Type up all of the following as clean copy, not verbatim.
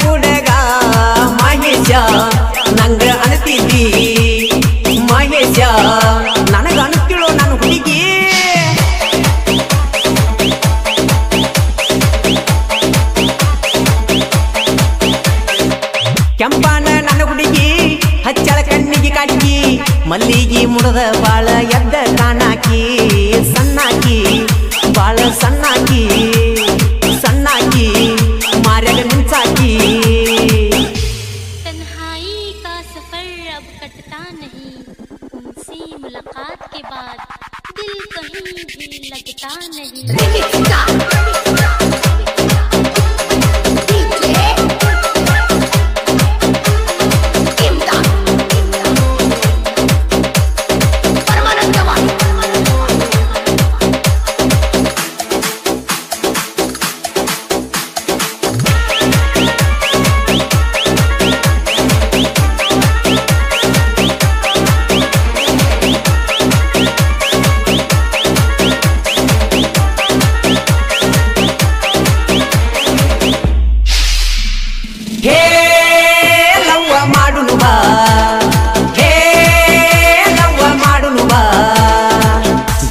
ಹುಡುಗ ಮಹೇಶ ನಂಗ ಅನ್ತಿದ್ದಿ ಮಹೇಶ ನನಗ ಅನ್ತಿಳು ನನ್ನ ಹುಡುಗಿ ಕೆಂಪಾನ ನನ್ನ ಹುಡುಗಿ ಹಚ್ಚಳ ಕಣ್ಣಿಗೆ ಕಾಡಿಗಿ ಮಲ್ಲಿಗಿ ಮುಡದ ಬಾಳ ಎದ್ದ ಕಾಣಾಕಿ ಸಣ್ಣಾಕಿ ಬಾಳ ಸಣ್ಣಾಕಿ सन्नाकी मार्ग मिंचाकी तन्हाई का सफर अब कटता नहीं उनसे मुलाकात के बाद दिल कहीं भी लगता नहीं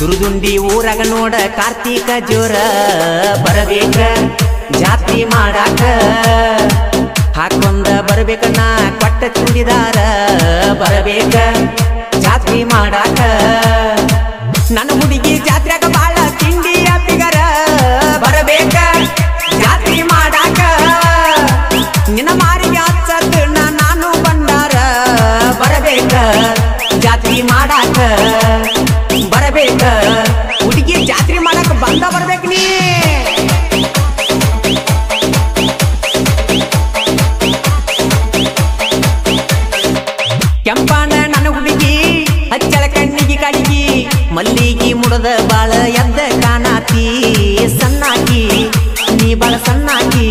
ದುರ್ದುಂಡಿ ಊರಾಗ ನೋಡ ಕಾರ್ತಿಕ ಜೋರ ಬರಬೇಕ ಜಾತ್ರಿ ಮಾಡಾಕ ಹಾಕೊಂಡ ಬರಬೇಕ ನಾ ಕೊಟ್ಟ ಚೂಡಿದಾರ ಬರಬೇಕ ಜಾತ್ರಿ ಮಾಡಾಕ ನನ್ನ ಹುಡುಗಿ ಜಾತ್ರೆಗ ಬಾಳ ತಿಂಡಿಯ ಬಿಗರ ಬರಬೇಕ ಜಾತ್ರಿ ಮಾಡಾಕ ನಿನ್ನ ಮಾರಿಗೆ ಹಚ್ಚದ ನಾನು ಬಂಡಾರ ಬರಬೇಕ ಜಾತ್ರಿ ಮಾಡಾಕ ಬರಬೇಕ ಹುಡುಗಿ ಜಾತ್ರೆ ಮಾಡಕ ಬಂದ ಬರ್ಬೇಕು ನೀ ಕೆಂಪಾನ ನನ್ನ ಹುಡುಗಿ ಹಚ್ಚಳ ಕಣ್ಣಿಗೆ ಕಾಡಿಗಿ ಮಲ್ಲಿಗಿ ಮುಡದ ಬಾಳ ಎದ್ದ ಕಾಣಾತಿ ಸಣ್ಣಾಕಿ ನೀ ಬಾಳ ಸಣ್ಣಾಕಿ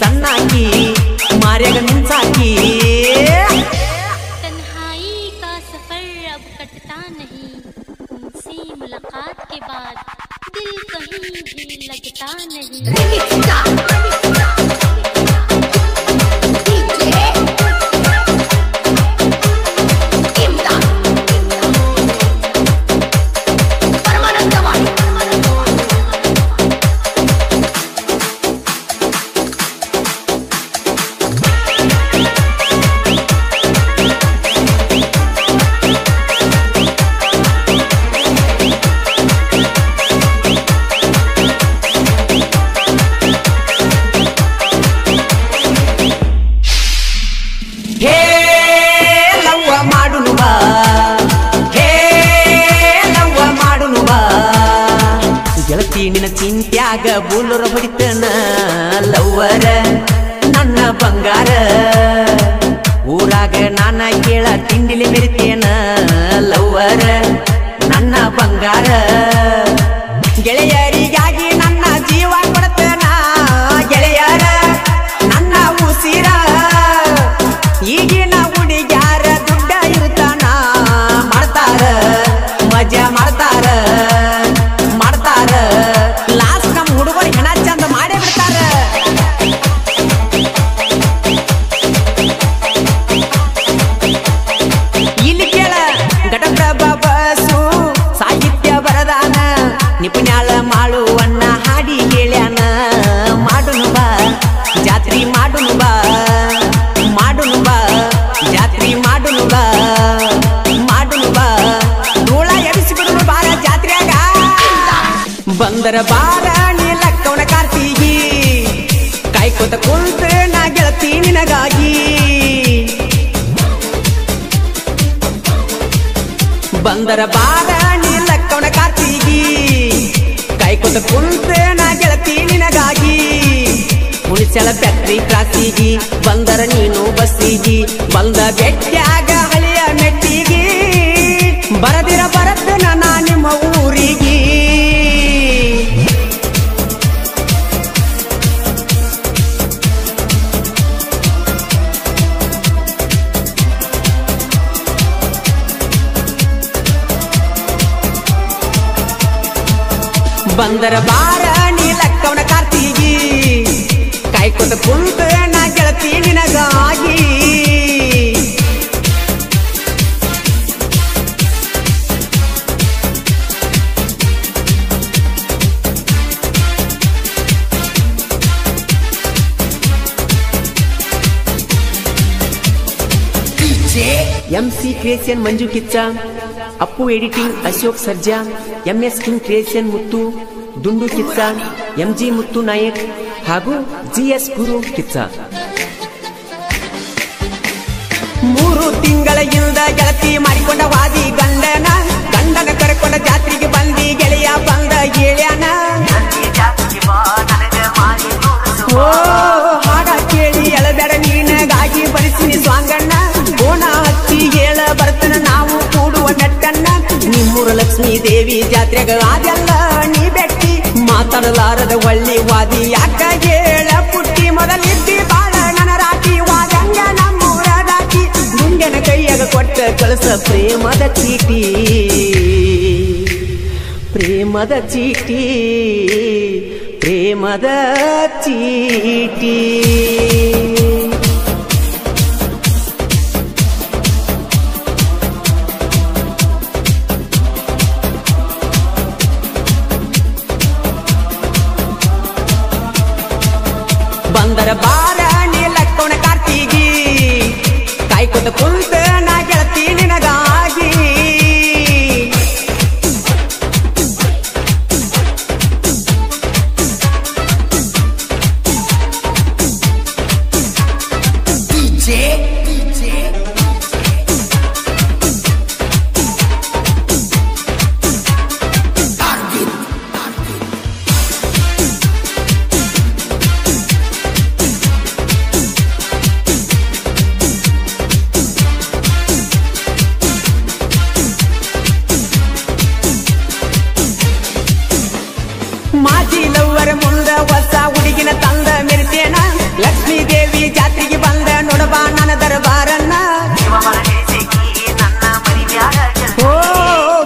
ಸಣ್ಣಾಕಿ ಮಾರ್ಯಾಗ ಮಿಂಚಾಕಿ मुलाकात के बाद दिल कहीं भी लगता नहीं ನಿನ್ನ ಚಿಂತ್ಯಾಗ ಬುಲ್ಲುರ ಹೊಡಿತನ ಲವ್ವರ ನನ್ನ ಬಂಗಾರ ಊರಾಗ ನಾನ ಕೇಳ ತಿಂಡಿಲಿ ಮೆರಿತೇನ ಲವ್ವರ ನನ್ನ ಬಂಗಾರ ಗೆಳೆಯರಿಗಾಗಿ ನನ್ನ ಜೀವ ಕೊಡ್ತೇನ ಗೆಳೆಯರ ನನ್ನ ಉಸಿರ ಈಗಿನ ಹುಡುಗ್ಯಾರ ದುಡ್ಡ ಇರ್ತಾನ ಮಾಡ್ತಾರ ಮಜಾ ಮಾಡ್ತಾರ ಲಾಸ್ಟ್ ನಮ್ಮ ಹುಡುಗರು ಹೆಣ ಚಂದ ಮಾಡೇ ಬಿಡ್ತಾರ ಇಲ್ಲಿ ಕೇಳ ಘಟಪ್ರಭಾ ಬಸು ಸಾಹಿತ್ಯ ಬರದಾನ ನಿಪುಣ್ಯಾಳ ಮಾಳುವಣ್ಣ ಹಾಡಿ ಹೇಳ್ಯಾನ ಮಾಡುನು ಬಾ ಜಾತ್ರಿ ಮಾಡುನು ಬಾ ಮಾಡುನು ಬಾ ಜಾತ್ರಿ ಮಾಡುನು ಬಾ ಮಾಡುನು ಬಾ ಧೂಳ ಎರಿಸಿಬಿಡುನು ಬಾರ ಜಾತ್ರೆಯಾಗ ಬಂದರ ಬಾರ ನೀಲಕ್ಕವನ ಕಾರ್ತಿಗಿ ಕಾಯ್ಕೋತ ಕುಂತ ನಾ ಗೆಳತಿ ನಿನಗಾಗಿ ಬಂದರ ಬಾರ ನೀಲಕ್ಕವನ ಕಾರ್ತಿಗಿ ಕಾಯ್ಕೋತ ಕುಂತ ನಾ ಗೆಳತಿ ನಿನಗಾಗಿ ಹುಣಸೆಳ ಫ್ಯಾಕ್ಟ್ರಿ ಕ್ರಾಸಿಗಿ ಬಂದರ ನೀನು ಬಸ್ಸಿಗಿ ಬಂದ ಬೆಟ್ಟ್ಯಾಗ ಹಳೆಯ ಮೆಟ್ಟಿಗಿ ಬರದಿರ ಬರತ್ತನ ನಾ ನಿಮ್ಮ ಊರಿಗೆ ಬಂದರ ಬಾರ ನೀಲಕ್ಕವನ ಕಾರ್ತಿಗಿ ಕಾಯ್ಕೋತ ಕುಂತ MC creation Manju Kichcha, Appu editing Ashok Sarja, MS king creation Muttu, Dundu Kichcha, MG ಮುತ್ತು ನಾಯಕ್ ಹಾಗೂ GS ಗುರು ಕಿಚ್ಚ. 3 ತಿಂಗಳ ಹಿಂದ ಗೆಳತಿ ಮಾಡಿಕೊಂಡ ವಾದಿ ಗಂಡನ ಕರ್ಕೊಂಡ ಜಾತ್ರೆಗೆ ಬಂದಿ ಗೆಳೆಯ ಬಂದ ಹೇಳ್ಯಾನ. ಓ ಹಾಡ ಕೇಳಿ ಎಳಬೇಡ ನೀನಗಾಗಿ ಬರಿಸಿನಿ ಸ್ವಾಂಗಣ್ಣ, ಕೋಣ ಹಚ್ಚಿ ಹೇಳ ಬರ್ತನ ನಾವು ಕೂಡುವ ನೆಟ್ಟಣ್ಣ. ನಿಮ್ಮೂರ ಲಕ್ಷ್ಮೀ ದೇವಿ ಜಾತ್ರೆಗ ಅದೆಲ್ಲ ನೀ ಬೆಟ್ಟಿ, ಮಾತಾಡಲಾರದ ಒಳ್ಳಿ ವಾದಿ ಯಾಕ ಹೇಳ ಪುಟ್ಟಿ. ಮೊದಲಿದ್ದಿ ಬಾಳ ನನ್ನ ರಾಟಿ ವಾದಂಗ ನಮ್ಮೂರ ದಾಟಿ, ಗುಂಡೆನ ಕೈಯಾಗ ಕೊಟ್ಟ ಕಳಸ ಪ್ರೇಮದ ಚೀಟಿ, ಪ್ರೇಮದ ಚೀಟಿ, ಪ್ರೇಮದ ಚೀಟಿ. ಬಂದರ ಬಾರ ನೀಲಕ್ಕೋಣ ಕಾರ್ತಿಗಿ, ಕಾಯ್ಕೊತ ಕುಂತ ನಾ ಗೆಳತಿ ನಿನಗಾಗಿ. ಮಾಜಿ ಲವ್ವರ ಮುಂದ ಹೊಸ ಹುಡುಗಿನ ತಂದ ಮೆರಿತೇನ, ಲಕ್ಷ್ಮೀ ದೇವಿ ಜಾತ್ರೆಗೆ ಬಂದ ನೋಡಬಾ ನನ್ನ ದರ್ಬಾರನ್ನ. ಓ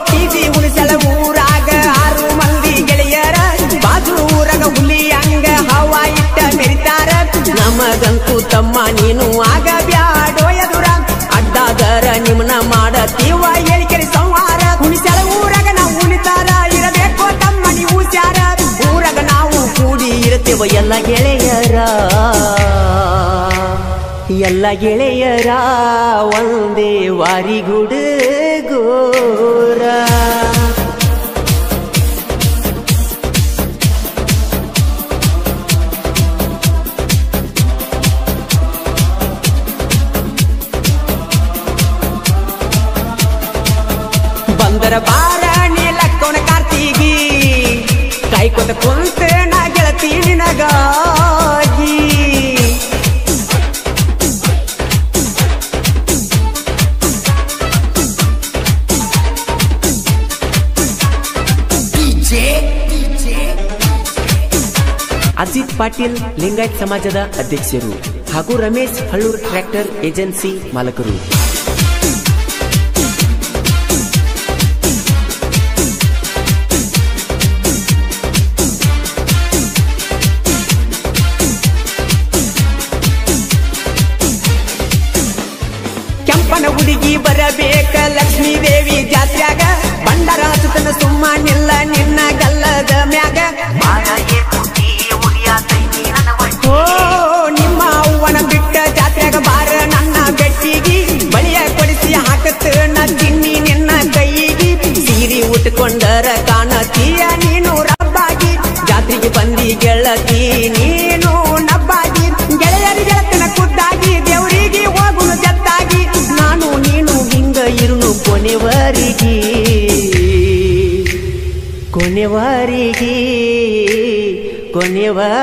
ಕಿಜಿ ಉಳಿಸಲ ಊರಾಗ 6 ಮಂದಿ ಗೆಳೆಯರ, ಬಾಜು ಊರಾಗ ಹುಲಿ ಹಂಗ ಹವಾ ಇಟ್ಟ ಮೆರಿತಾರ. ನಮಗಂತೂ ತಮ್ಮ ನೀನು ಆಗ ಬ್ಯಾಡೋ ಎದುರ, ಅಡ್ಡಾದರ ನಿಮ್ನ ಮಾಡತೀವ ಹೇಳಿಕೆರಿ ಸಂಹಾರ. ಉಳಿಸಲ ಊರಾಗ ನಾವು ಉಳಿತಾರ ಇರಬೇಕು ತಮ್ಮ ನೀವು ಸ್ಯಾರ, ಊರಾಗ ನಾವು ಕೂಡಿ ಇರ್ತೇವ ಎಲ್ಲ ಗೆಳೆಯರ, ಎಲ್ಲ ಗೆಳೆಯರ ಒಂದೇ ವಾರಿಗುಡುಗೋರ. ಬಂದರ ಬಾರ ನೀಲಕ್ಕೋಣ ಕಾರ್ತಿಗಿ, ಕಾಯ್ಕೊತ ಕುಂತ ನಾ ಗೆಳತಿ ನಿನಗಾಗಿ. ಅಜಿತ್ ಪಾಟೀಲ್ ಲಿಂಗಾಯತ್ ಸಮಾಜದ ಅಧ್ಯಕ್ಷರು ಹಾಗೂ ರಮೇಶ್ ಹಳ್ಳೂರ್ ಟ್ರ್ಯಾಕ್ಟರ್ ಏಜೆನ್ಸಿ ಮಾಲಕರು. ಕೆಂಪನ ಹುಡುಗಿ ಬರಬೇಕ ಲಕ್ಷ್ಮೀ ದೇವಿ ಜಾತ್ರ್ಯಾಗ, ಬಂಡಾರ ಹಚ್ಚತನ ಸುಮ್ಮನಿಲ್ಲ ನಿನ್ನ ಗಲ್ಲದ ಮ್ಯಾಗ. ಓ ನಿಮ್ಮ ಅವ್ವನ ಬಿಟ್ಟ ಜಾತ್ರೆಗ ಬಾರ ನನ್ನ ಬೆಟ್ಟಿಗಿ, ಬಳಿಯ ಕೊಡಿಸಿ ಹಾಕತ್ತ ನ ತಿನ್ನಿ ನಿನ್ನ ಕೈಗಿ. ಸೀರಿ ಉಟ್ಕೊಂಡರ ಕಾಣತೀಯ ನೀನು ರಬ್ಬಾಗಿ, ಜಾತ್ರೆಗೆ ಬಂದಿ ಗೆಳತಿ ನೀನು ನಬ್ಬಾಗಿ. ಗೆಳೆಯರಿ ಗೆಳತನ ಖುದ್ದಾಗಿ ದೇವರಿಗೆ ಹೋಗುನು ಜತ್ತಾಗಿ, ನಾನು ನೀನು ಹಿಂಗ ಇರುನು ಕೊನೆವರಿಗೆ, ಕೊನೆವರಿಗೆ, ಕೊನೆವರಿಗೆ.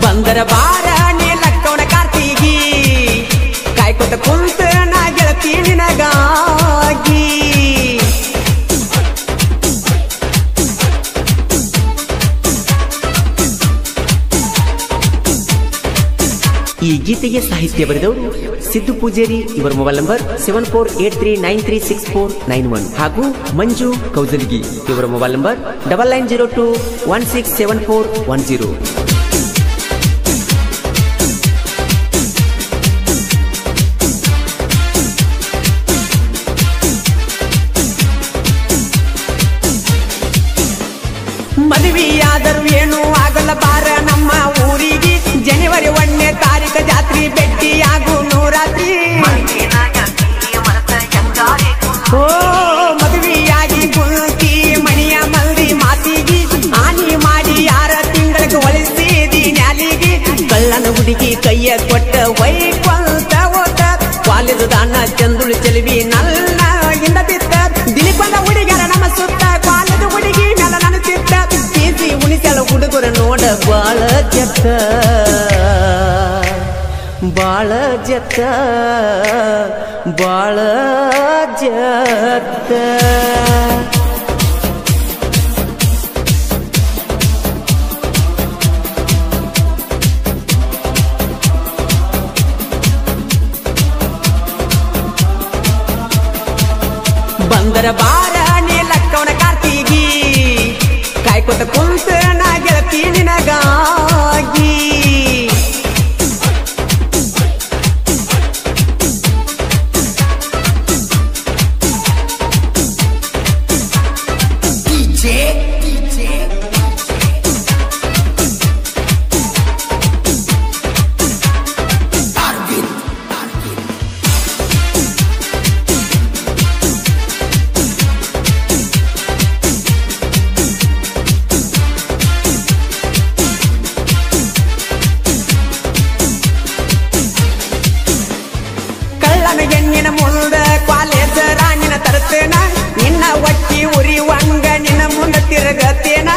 ಬಂದರ ಬಾರ ನೀಲಕ್ಕೋಣ ಕಾರ್ತಿಗಿ, ಕಾಯ್ಕೊತ ಕುಂತ ನಾ ಗೆಳತಿ ನಿನಗಾಗಿ. ಈ ಗೀತೆಗೆ ಸಾಹಿತ್ಯ ಬರೆದವರು ಸಿದ್ದು ಪೂಜೇರಿ. ಇವರ ಮೊಬೈಲ್ ನಂಬರ್ 7483936491 ಹಾಗೂ ಮಂಜು ಕೌಜಲ್ಗಿ. ಇವರ ಮೊಬೈಲ್ ನಂಬರ್ 9902167410. ಸಣ್ಣ ಹುಡುಗಿ ಕೈಯ ಕೊಟ್ಟ ವೈಕೊಂತ ಓಟ ಕಾಲೇಜ್ ದಾನ ಚಂದುಳು ಚೆಲುವಿ ನನ್ನ ಇಂದ ಬಿತ್ತ ದಿನಕ್ಕೊಂದ ಹುಡುಗರ ನಮ್ಮ ಸುತ್ತ ಕಾಲೇಜ್ ಹುಡುಗಿ ಮೇಲ ನನ್ನ ಚಿತ್ತ ಪೀಸಿ ಉಣಿಸಲ ಹುಡುಗರ ನೋಡ ಬಾಳ ಜತ್ತ ಬಾಳ ಜತ್ತ ಬಾಳ ಜತ್ತ ಬಂದರ ಬಾರ ನೀಲಕ್ಕವನ ಕಾರ್ತಿಗಿ ಕಾಯ್ಕೊತ ಕುಂತ ನಾ ಗೆಳತಿ ನಿನಗಾಗಿ ಹೆಣ್ಣಿನ ಮುಂದ ಕಾಲೇಜ ರಾಣಿನ ತರ್ತೇನ ನಿನ್ನ ಒಟ್ಟಿ ಉರಿವಂಗ ನಿನ್ನ ಮುಂದ ತಿರುಗತ್ತೇನ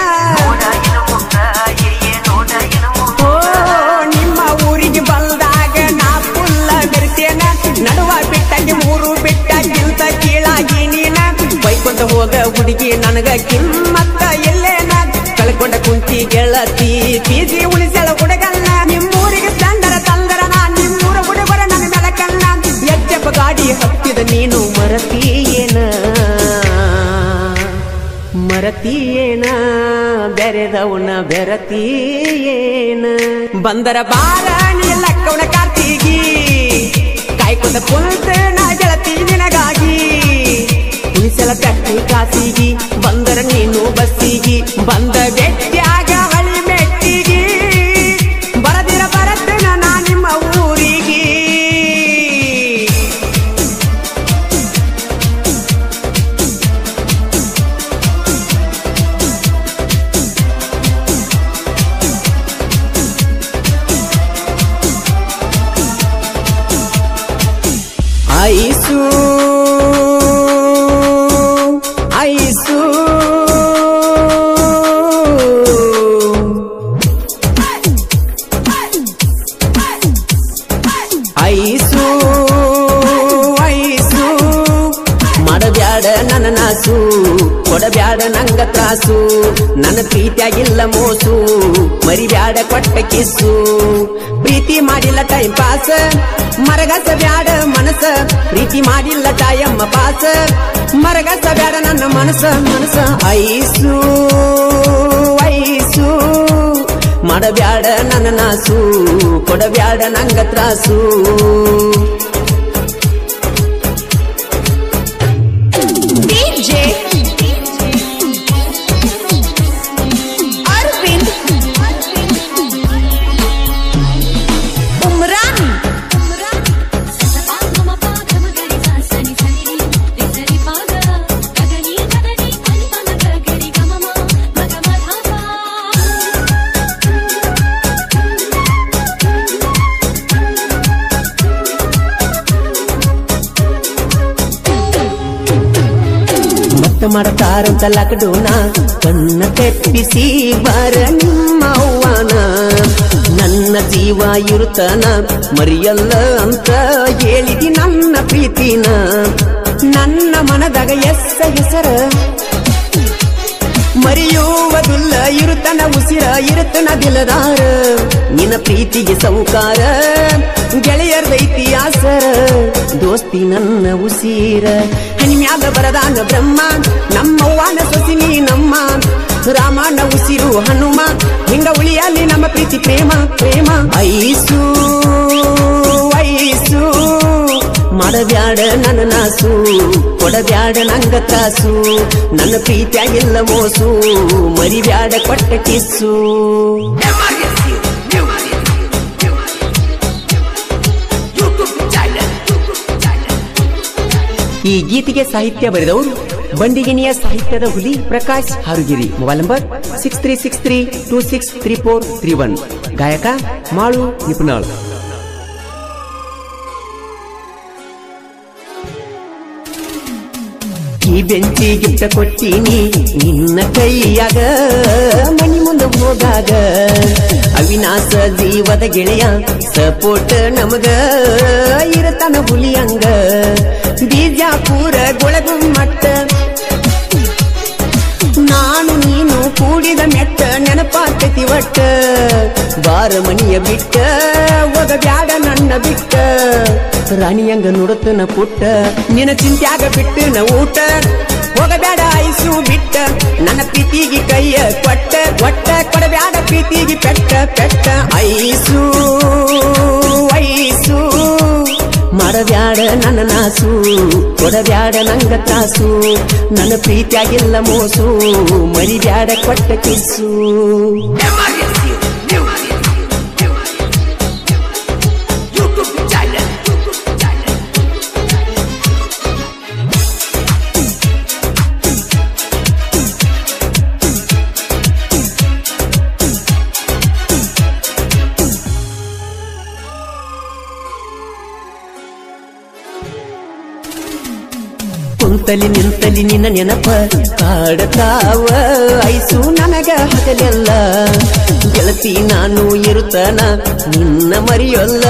ನಿಮ್ಮ ಊರಿಗೆ ಬಂದಾಗ ನಾ ಫುಲ್ಲ ಬೆರ್ತೇನ ನಡುವ ಬಿಟ್ಟಾಗಿ ಮೂರು ಬಿಟ್ಟಾಗಿಂತ ಕೀಳಾಗಿ ನೀನ ಬೈಕೊಂಡ ಹೋಗ ಹುಡುಗಿ ನನಗ ಕಿಮ್ಮತ್ತ ಎಲ್ಲೇನ ಕಳ್ಕೊಂಡ ಕುಂತಿ ಗೆಳತಿ ಪೀಸಿ ಉಳಿಸಳ ಹುಡುಗಲ್ಲ ನಿಮ್ಮೂರಿಗೆ ತಂದರ ನಾ ನಿಮ್ಮೂರ ಹುಡುಗರ ನನ್ನ ಮೆಲಕಲ್ಲ ಎಚ್ಚಪ್ಪ ಗಾಡಿ ಹತ್ತಿದ ನೀನು ಮರತೀಯೇನ ಬೆರೆದವನ ಬೆರತೀಯೇನ ಬಂದರ ಬಾರ ನೀಲಕ್ಕವನ ಕಾರ್ತಿಗಿ ಕಾಯ್ಕೊಂಡ ಕುಂತ ನಾ ಗೆಳತಿ ನಿನಗಾಗಿ ಉಳಿಸಲ ಕಟ್ಟಿ ಕಾಸಿಗಿ ಬಂದರ ನೀನು ಬಸ್ಸಿಗಿ ಬಂದ ಬೆಟ್ಟ್ಯಾಗ ಹಳಿ ಮೆಟ್ಟಿಗಿ ಬರದಿರ ಬರತ್ತೇನ ನಾ ನಿಮ್ಮ ಊರಿಗೆ ಐಸು ಐಸು ಐಸು ಐಸು ಮಾಡಬ್ಯಾಡ ನನ್ನ ನಾಸು ಕೊಡಬ್ಯಾಡ ನಂಗ ತ್ರಾಸು ನನ್ನ ಪ್ರೀತಿಯಾಗಿಲ್ಲ ಮೋಸು ಮರಿಬ್ಯಾಡ ಕೊಟ್ಟ ಕಿಸ್ಸು ಪ್ರೀತಿ ಮಾಡಿಲ್ಲ ಟೈಮ್ ಪಾಸ್ ಮರಗಸ ಬ್ಯಾಡ ಮನಸ ಪ್ರೀತಿ ಮಾಡಿಲ್ಲ ಟೈಮ್ ಪಾಸ್ ಮರಗಸ ಬ್ಯಾಡ ನನ್ನ ಮನಸ ಐಸು ಐಸು ಮಾಡಬ್ಯಾಡ ನನ್ನ ನಾಸು ಕೊಡಬ್ಯಾಡ ನಂಗ ತ್ರಾಸು ಮಾಡತಾರಂತ ಲಾಕ್ಡೌನ ಕಣ್ಣ ತೆಪ್ಪಿಸಿ ಬರ ನಿಮ್ಮ ಅವ್ವನ ನನ್ನ ಜೀವ ಇರುತ್ತನ ಮರಿಯಲ್ಲ ಅಂತ ಹೇಳಿದಿ ನನ್ನ ಪ್ರೀತಿನ ನನ್ನ ಮನದಾಗ ಹೆಸರ ಮರೆಯುವುದಿಲ್ಲ ಇರುತ್ತನ ಉಸಿರ ಇರುತ್ತನ ದಿಲದಾರ ನಿನ್ನ ಪ್ರೀತಿಗೆ ಸೌಕಾರ ಗೆಳೆಯರ್ದೈತಿ ಆಸರ ದೋಸ್ತಿ ನನ್ನ ಉಸಿರ ಹನಿಮ್ಯಾಗ ಬರದಾನ ಬ್ರಹ್ಮ ನಮ್ಮವ್ವನ ಸೊಸಿನಿ ನಮ್ಮ ರಾಮನ ಉಸಿರು ಹನುಮ ಹಿಂಗ ಉಳಿಯಲಿ ನಮ್ಮ ಪ್ರೀತಿ ಪ್ರೇಮ ಐಸು ಐಸು ಮಾಡಬ್ಯಾಡ ನನ್ನ ನಾಸು ಕೊಡಬ್ಯಾಡ ನಂಗ ತ್ರಾಸು ನನ್ನ ಪ್ರೀತಿಯಾಗಿಲ್ಲ ಮೋಸು ಮರಿಬ್ಯಾಡ ಕೊಟ್ಟ ಕಿಸ್ಸು ಈ ಗೀತೆಗೆ ಸಾಹಿತ್ಯ ಬರೆದವರು ಬಂಡಿಗಿನಿಯ ಸಾಹಿತ್ಯದ ಹುಲಿ ಪ್ರಕಾಶ್ ಹಾರುಗಿರಿ. Mobile number 6363263431. ಗಾಯಕ ಮಾಳು ನಿಪುಣಾಳ್. ಈ ಬೆಂಚಿ ಗಿಫ್ಟ ಕೊಟ್ಟೀನಿ ನಿನ್ನ ಕೈಯಾಗ ಮನಿ ಮುಂದೆ ಹೋಗಾಗ. ಅವಿನಾಶ ಜೀವದ ಗೆಳೆಯ ಸಪೋರ್ಟ್ ನಮಗ ಇರತನ ಹುಲಿಯಂಗ. ಬಿಜಾಪುರ ಗೊಳಗುಮ್ಮಟ್ಟ ನಾನು ನೀನು ಕೂಡಿದ ಮೆಟ್ಟ ನೆನಪಾಗ್ತೈತಿ ಒಟ್ಟ. ಬಾರ ಮನಿಯ ಬಿಟ್ಟ ಹೋಗ ಬ್ಯಾಡ ನನ್ನ ಬಿಟ್ಟ. ರಾಣಿಯಂಗ ನುಡತನ ಪುಟ್ಟ ನಿನ್ನ ಚಿಂತ್ಯಾಗ ಬಿಟ್ಟು ನ ಊಟ. ಹೋಗಬ್ಯಾಡ ಐಸು ಬಿಟ್ಟ ನನ್ನ ಪ್ರೀತಿಗೆ ಕೈಯ ಕೊಟ್ಟ. ಒಟ್ಟ ಕೊಡಬ್ಯಾಡ ಪ್ರೀತಿಗೆ ಪೆಟ್ಟ ಪೆಟ್ಟ. ಐಸು ಐಸು ಮಾಡಬ್ಯಾಡ ನನ್ನ ನಾಸು. ಕೊಡಬ್ಯಾಡ ನಂಗ ತ್ರಾಸು ನನ್ನ ಪ್ರೀತಿಯಾಗಿಲ್ಲ ಮೋಸು. ಮರಿಬ್ಯಾಡ ಕೊಟ್ಟ ಕಿಸ್ಸು. ಕುಂತಲಿ ನಿಂತಲಿ ನಿನ್ನ ನೆನಪ ಕಾಡತಾವ ಐಸು ನನಗ ಹಗಲೆಲ್ಲ. ಗೆಳತಿ ನಾನು ಇರುತ್ತಾನ ನಿನ್ನ ಮರಿಯೊಲ್ಲ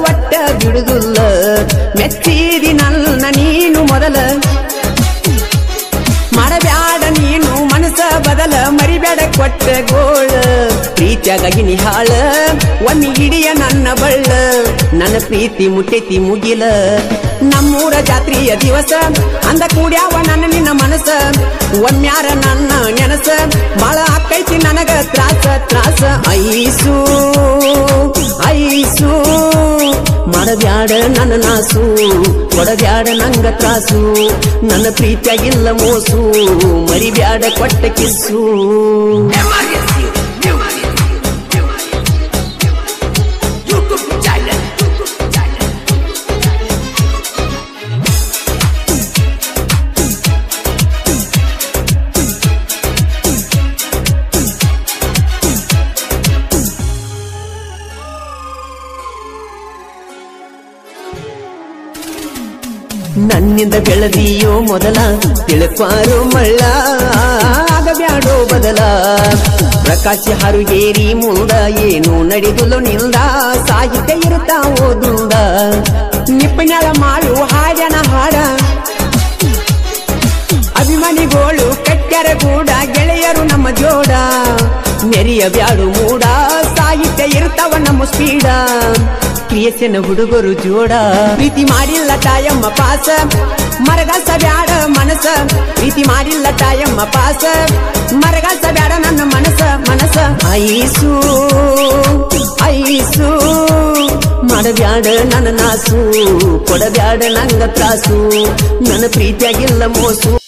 ಒಟ್ಟ ಬಿಡುದಿಲ್ಲ. ಮೆಚ್ಚಿದಿ ನನ್ನ ನೀನು ಮೊದಲ ಮಾಡಬ್ಯಾಡ ನೀನು ಮನಸ ಬದಲ. ಮರಿಬ್ಯಾಡ ಕೊಟ್ಟ ಗೋಳ ಪ್ರೀತಿಯಾಗಿ ನಿಹಾಳ. ಒಮ್ಮೆ ಹಿಡಿಯ ನನ್ನ ಬಳ್ಳ ನನ್ನ ಪ್ರೀತಿ ಮುಟ್ಟೈತಿ ಮುಗಿಲ. ನಮ್ಮೂರ ಜಾತ್ರೆಯ ದಿವಸ ಅಂದ ಕೂಡ್ಯಾವ ನನ್ನ ನಿನ್ನ ಮನಸ. ಒಮ್ಮ್ಯಾರ ನನ್ನ ನೆನಸ ಬಾಳ ಆಕೈತಿ ನನಗ ತ್ರಾಸ ತ್ರಾಸ. ಐಸು ಐಸು ಮಾಡಬ್ಯಾಡ ನನ್ನ ನಾಸು. ಕೊಡಬ್ಯಾಡ ನಂಗ ತ್ರಾಸು ನನ್ನ ಪ್ರೀತಿಯಾಗಿಲ್ಲ ಮೋಸು. ಮರಿಬ್ಯಾಡ ಕೊಟ್ಟ ಕಿಸ್ಸು. ನನ್ನಿಂದ ಬೆಳೆದಿಯೋ ಮೊದಲ ತಿಳ್ಕ್ವಾರೋ ಮಳ್ಳ ಆಗಬ್ಯಾಡೋ ಬದಲ. ಪ್ರಕಾಶ್ ಹಾರುಗೇರಿ ಮುಂದ ಏನು ನಡೆದುಲು ನಿಲ್ದ. ಸಾಹಿತ್ಯ ಇರುತ್ತಾ ಓದುಂದ ನಿಪುಣಳ ಮಾಡು ಹಾಡನ ಹಾಡ. ಅಭಿಮಾನಿಗೋಳು ಕಟ್ಟ್ಯಾರ ಗೂಡ ಗೆಳೆಯರು ನಮ್ಮ ಜೋಡ. ಮೆರಿಯ ಬ್ಯಾಡು ಮೂಡ ಸಾಹಿತ್ಯ ಇರ್ತಾವ ನಮ್ಮ ಸ್ಪೀಡ. ಕ್ರಿಯೇಷನ್ ಹುಡುಗರು ಜೋಡ ಪ್ರೀತಿ ಮಾಡಿಲ್ಲ ತಾಯಮ್ಮ ಪಾಸ. ಮರಗಾಸ ಬ್ಯಾಡ ಮನಸ ಪ್ರೀತಿ ಮಾಡಿಲ್ಲ ತಾಯಮ್ಮ ಪಾಸ. ಮರಗಾಸ ಬ್ಯಾಡ ನನ್ನ ಮನಸ ಮನಸ. ಐಸು ಐಸು ಮಾಡಬ್ಯಾಡ ನನ್ನ ನಾಸು. ಕೊಡಬ್ಯಾಡ ನಂಗ ತ್ರಾಸು ನನ್ನ ಪ್ರೀತಿಯಾಗಿಲ್ಲ ಮೋಸು.